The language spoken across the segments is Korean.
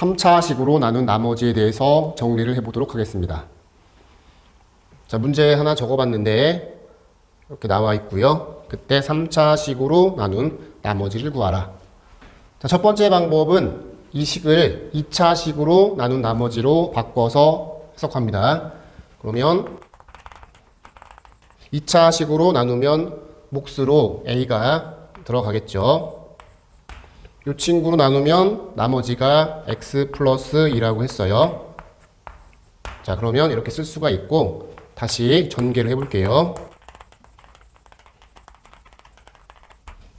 3차식으로 나눈 나머지에 대해서 정리를 해보도록 하겠습니다. 자, 문제 하나 적어봤는데 이렇게 나와 있고요. 그때 3차식으로 나눈 나머지를 구하라. 자, 첫 번째 방법은 이 식을 2차식으로 나눈 나머지로 바꿔서 해석합니다. 그러면 2차식으로 나누면 몫으로 A가 들어가겠죠. 이 친구로 나누면 나머지가 X 플러스 2라고 했어요. 자, 그러면 이렇게 쓸 수가 있고 다시 전개를 해볼게요.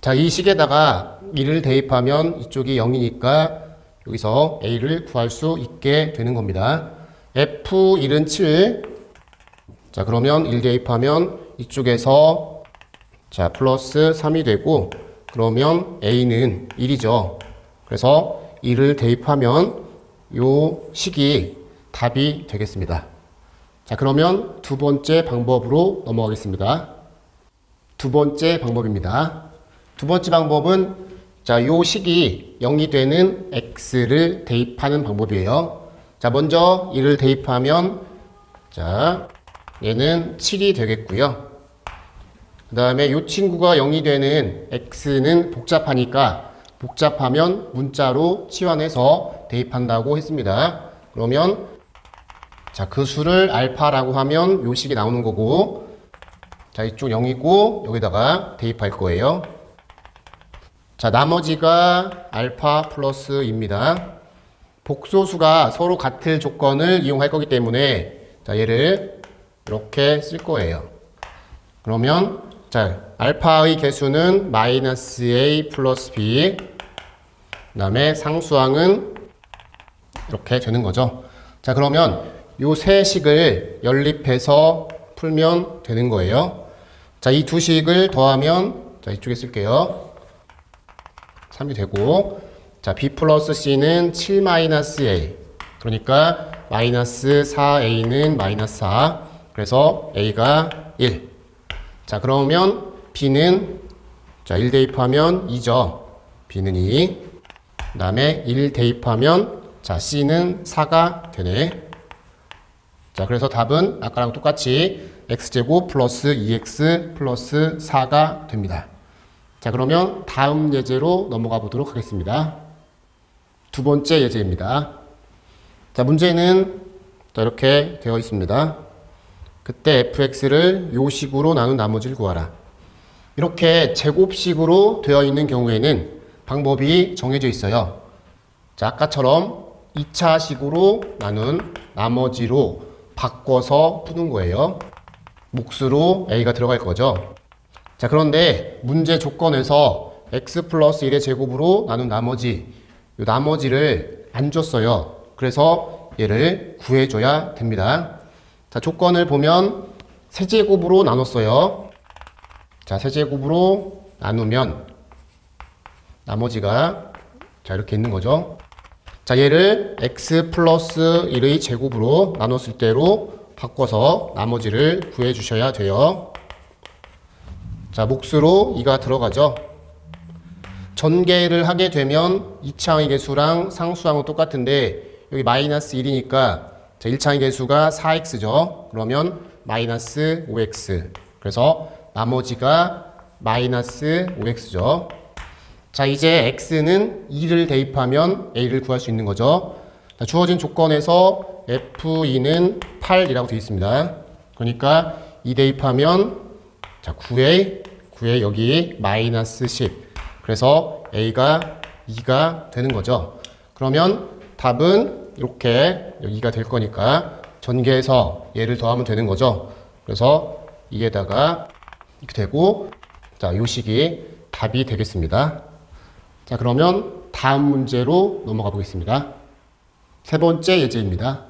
자, 이 식에다가 1을 대입하면 이쪽이 0이니까 여기서 A를 구할 수 있게 되는 겁니다. F1은 7. 자, 그러면 1 대입하면 이쪽에서 자, 플러스 3이 되고 그러면 A는 1이죠. 그래서 1을 대입하면 요 식이 답이 되겠습니다. 자, 그러면 두 번째 방법으로 넘어가겠습니다. 두 번째 방법입니다. 두 번째 방법은 자, 요 식이 0이 되는 x를 대입하는 방법이에요. 자, 먼저 1을 대입하면 자, 얘는 7이 되겠고요. 그 다음에 요 친구가 0이 되는 x는 복잡하니까 복잡하면 문자로 치환해서 대입한다고 했습니다. 그러면 자, 그 수를 알파라고 하면 요 식이 나오는 거고 자, 이쪽 0이고 여기다가 대입할 거예요. 자, 나머지가 알파 플러스입니다. 복소수가 서로 같을 조건을 이용할 거기 때문에 자, 얘를 이렇게 쓸 거예요. 그러면 자, 알파의 개수는 마이너스 A 플러스 B 그 다음에 상수항은 이렇게 되는 거죠. 자, 그러면 요 세 식을 연립해서 풀면 되는 거예요. 자, 이 두 식을 더하면 자, 이쪽에 쓸게요. 3이 되고 자, B 플러스 C는 7 마이너스 A 그러니까 마이너스 4A는 마이너스 4 그래서 A가 1. 자, 그러면 B는 자, 1 대입하면 2죠. B는 2. 그 다음에 1 대입하면 자, C는 4가 되네. 자, 그래서 답은 아까랑 똑같이 x제곱 플러스 2x 플러스 4가 됩니다. 자, 그러면 다음 예제로 넘어가 보도록 하겠습니다. 두 번째 예제입니다. 자, 문제는 이렇게 되어 있습니다. 그때 fx를 요 식으로 나눈 나머지를 구하라. 이렇게 제곱식으로 되어 있는 경우에는 방법이 정해져 있어요. 자, 아까처럼 2차식으로 나눈 나머지로 바꿔서 푸는 거예요. 몫으로 A가 들어갈 거죠. 자, 그런데 문제 조건에서 x 플러스 1의 제곱으로 나눈 나머지 이 나머지를 안 줬어요. 그래서 얘를 구해줘야 됩니다. 자, 조건을 보면 세제곱으로 나눴어요. 자, 세제곱으로 나누면 나머지가 자, 이렇게 있는 거죠. 자, 얘를 x 플러스 1의 제곱으로 나눴을 때로 바꿔서 나머지를 구해 주셔야 돼요. 자, 몫으로 2가 들어가죠. 전개를 하게 되면 2차항의 개수랑 상수항은 똑같은데 여기 마이너스 1이니까 자, 1차항의 개수가 4x죠. 그러면 마이너스 5x. 그래서 나머지가 마이너스 5x죠. 자, 이제 x는 2를 대입하면 a를 구할 수 있는 거죠. 자, 주어진 조건에서 f2는 8이라고 되어 있습니다. 그러니까 2 대입하면 자, 9에 여기 마이너스 10. 그래서 a가 2가 되는 거죠. 그러면 답은 이렇게 2가 될 거니까 전개해서 얘를 더하면 되는 거죠. 그래서 이게다가 이렇게 되고 자, 요 식이 답이 되겠습니다. 자, 그러면 다음 문제로 넘어가 보겠습니다. 세 번째 예제입니다.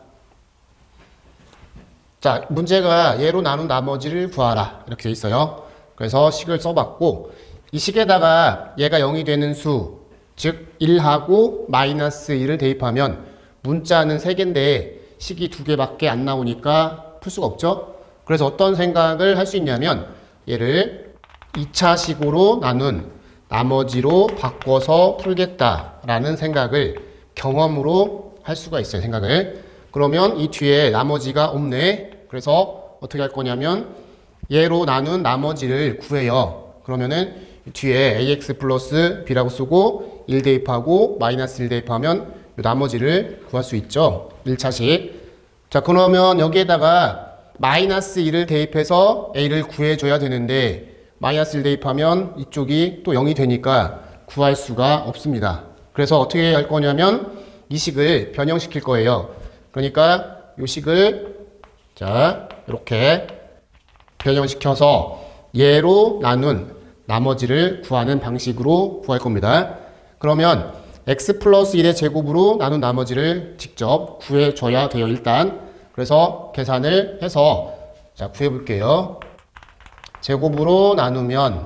자, 문제가 얘로 나눈 나머지를 구하라 이렇게 돼 있어요. 그래서 식을 써봤고 이 식에다가 얘가 0이 되는 수, 즉 1하고 마이너스 1을 대입하면 문자는 3개인데 식이 2개밖에 안 나오니까 풀 수가 없죠. 그래서 어떤 생각을 할 수 있냐면 얘를 2차식으로 나눈 나머지로 바꿔서 풀겠다라는 생각을 경험으로 할 수가 있어요, 생각을. 그러면 이 뒤에 나머지가 없네. 그래서 어떻게 할 거냐면 얘로 나눈 나머지를 구해요. 그러면은 뒤에 ax 플러스 b라고 쓰고 1 대입하고 마이너스 1 대입하면 이 나머지를 구할 수 있죠. 1차식. 자, 그러면 여기에다가 마이너스 1을 대입해서 a를 구해줘야 되는데 마이너스 1 대입하면 이쪽이 또 0이 되니까 구할 수가 없습니다. 그래서 어떻게 할 거냐면 이 식을 변형시킬 거예요. 그러니까 이 식을 자 이렇게 변형시켜서 얘로 나눈 나머지를 구하는 방식으로 구할 겁니다. 그러면 x 플러스 1의 제곱으로 나눈 나머지를 직접 구해줘야 돼요, 일단. 그래서 계산을 해서 자 구해볼게요. 제곱으로 나누면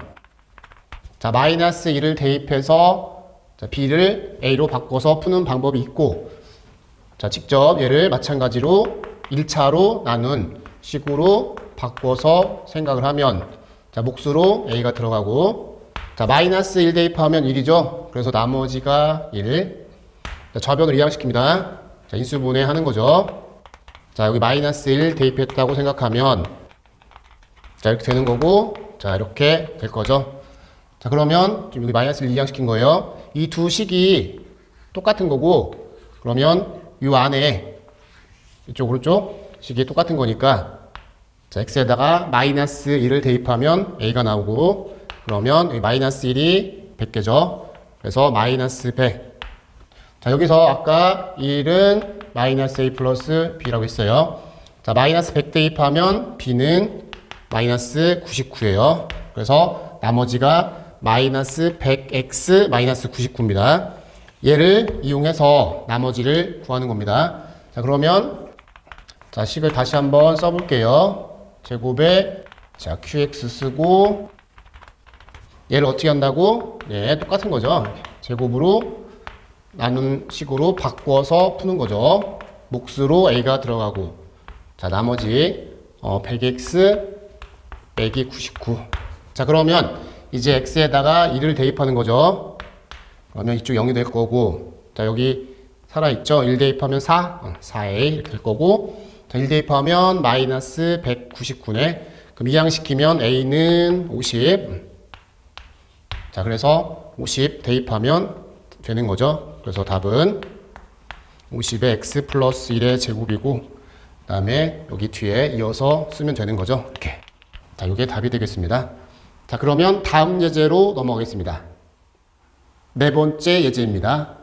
자 마이너스 1을 대입해서 자, b를 a로 바꿔서 푸는 방법이 있고 자 직접 얘를 마찬가지로 1차로 나눈 식으로 바꿔서 생각을 하면 자 몫으로 a가 들어가고 자 마이너스 1 대입하면 1이죠. 그래서 나머지가 1. 자, 좌변을 이항시킵니다. 자 인수분해 하는 거죠. 자 여기 마이너스 1 대입했다고 생각하면 자 이렇게 되는 거고 자 이렇게 될 거죠. 자 그러면 지금 여기 마이너스를 이항시킨 거예요. 이 두 식이 똑같은 거고 그러면 이 안에 이쪽 오른쪽 식이 똑같은 거니까 자 x에다가 마이너스 1을 대입하면 a가 나오고 그러면 여기 마이너스 1이 100개죠. 그래서 마이너스 100. 자 여기서 아까 1은 마이너스 a 플러스 b라고 했어요. 자 마이너스 100 대입하면 b는 마이너스 99예요. 그래서 나머지가 마이너스 100x 마이너스 99입니다. 얘를 이용해서 나머지를 구하는 겁니다. 자 그러면 자 식을 다시 한번 써볼게요. 제곱에 자 qx 쓰고 얘를 어떻게 한다고? 예, 똑같은 거죠. 제곱으로 나눈 식으로 바꿔서 푸는 거죠. 몫으로 a가 들어가고 자 나머지 100x 빼기 99. 자 그러면 이제 x에다가 1을 대입하는 거죠. 그러면 이쪽 0이 될 거고 자 여기 살아있죠. 1 대입하면 4a 이렇게 될 거고 자 1 대입하면 마이너스 199네. 그럼 이항시키면 a는 50. 자 그래서 50 대입하면 되는 거죠. 그래서 답은 50의 x 플러스 1의 제곱이고 그 다음에 여기 뒤에 이어서 쓰면 되는 거죠. 이렇게. 자, 이게 답이 되겠습니다. 자, 그러면 다음 예제로 넘어가겠습니다. 네 번째 예제입니다.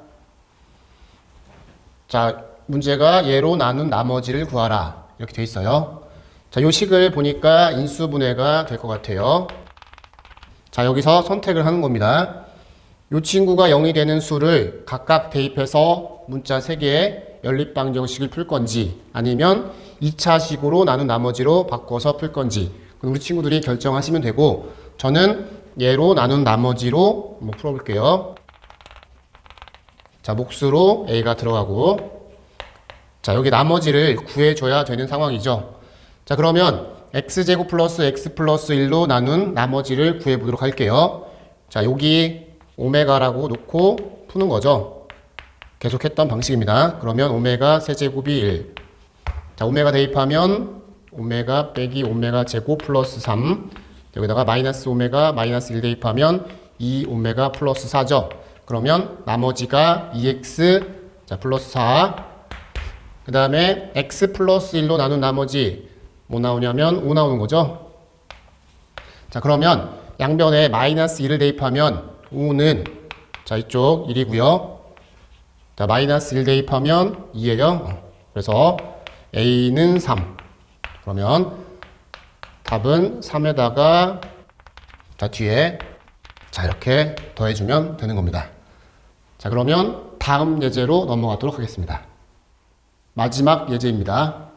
자, 문제가 얘로 나눈 나머지를 구하라. 이렇게 돼 있어요. 자, 요 식을 보니까 인수분해가 될 것 같아요. 자, 여기서 선택을 하는 겁니다. 요 친구가 0이 되는 수를 각각 대입해서 문자 3개의 연립방정식을 풀 건지 아니면 2차식으로 나눈 나머지로 바꿔서 풀 건지 우리 친구들이 결정하시면 되고 저는 얘로 나눈 나머지로 한번 풀어볼게요. 자, 몫으로 a가 들어가고 자, 여기 나머지를 구해줘야 되는 상황이죠. 자, 그러면 x제곱 플러스 x 플러스 1로 나눈 나머지를 구해보도록 할게요. 자, 여기 오메가라고 놓고 푸는 거죠. 계속했던 방식입니다. 그러면 오메가 세제곱이 1. 자, 오메가 대입하면 오메가 빼기 오메가 제곱 플러스 3. 여기다가 마이너스 오메가 마이너스 1 대입하면 2 오메가 플러스 4죠. 그러면 나머지가 2x 자 플러스 4. 그 다음에 x 플러스 1로 나눈 나머지 뭐 나오냐면 5 나오는 거죠. 자 그러면 양변에 마이너스 1을 대입하면 5는 자 이쪽 1이고요. 자 마이너스 1 대입하면 2예요. 그래서 a는 3. 그러면 답은 3에다가 자 뒤에 자 이렇게 더해주면 되는 겁니다. 자 그러면 다음 예제로 넘어가도록 하겠습니다. 마지막 예제입니다.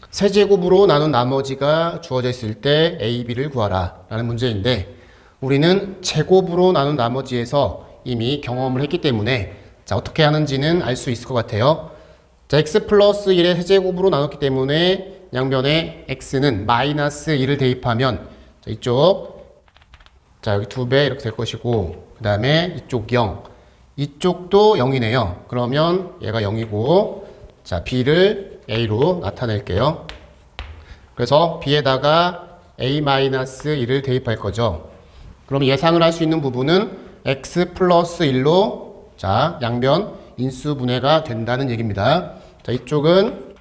세제곱으로 나눈 나머지가 주어져 있을 때 a, b를 구하라 라는 문제인데 우리는 제곱으로 나눈 나머지에서 이미 경험을 했기 때문에 자 어떻게 하는지는 알 수 있을 것 같아요. 자 x 플러스 1의 세제곱으로 나눴기 때문에 양변에 x는 마이너스 1을 대입하면 자, 이쪽 자 여기 2배 이렇게 될 것이고 그 다음에 이쪽 0 이쪽도 0이네요. 그러면 얘가 0이고, 자, b를 a로 나타낼게요. 그래서 b에다가 a-1을 대입할 거죠. 그럼 예상을 할 수 있는 부분은 x 플러스 1로 자, 양변 인수분해가 된다는 얘기입니다. 자, 이쪽은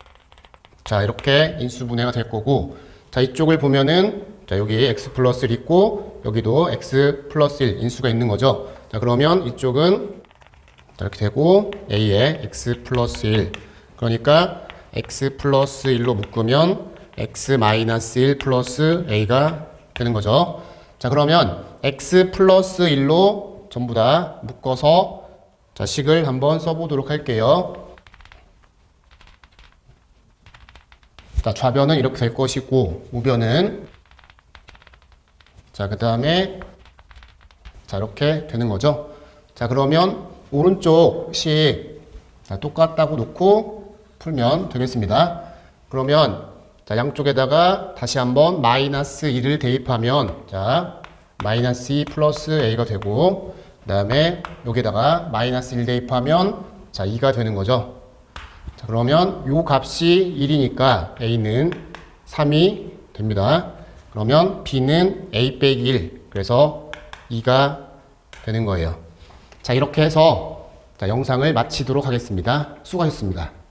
자, 이렇게 인수분해가 될 거고, 자, 이쪽을 보면은 자, 여기 x 플러스 1 있고, 여기도 x 플러스 1 인수가 있는 거죠. 자, 그러면 이쪽은 자, 이렇게 되고, a에 x 플러스 1. 그러니까 x 플러스 1로 묶으면 x 마이너스 1 플러스 a가 되는 거죠. 자, 그러면 x 플러스 1로 전부 다 묶어서 자, 식을 한번 써보도록 할게요. 자, 좌변은 이렇게 될 것이고, 우변은 자, 그 다음에 자, 이렇게 되는 거죠. 자, 그러면 오른쪽 식 자, 똑같다고 놓고 풀면 되겠습니다. 그러면 자, 양쪽에다가 다시 한번 마이너스 2를 대입하면 자, 마이너스 2 플러스 a가 되고, 그 다음에 여기다가 마이너스 1 대입하면 자, 2가 되는 거죠. 자, 그러면 요 값이 1이니까 a는 3이 됩니다. 그러면 b는 a 빼기 1, 그래서 2가 되는 거예요. 자, 이렇게 해서 자, 영상을 마치도록 하겠습니다. 수고하셨습니다.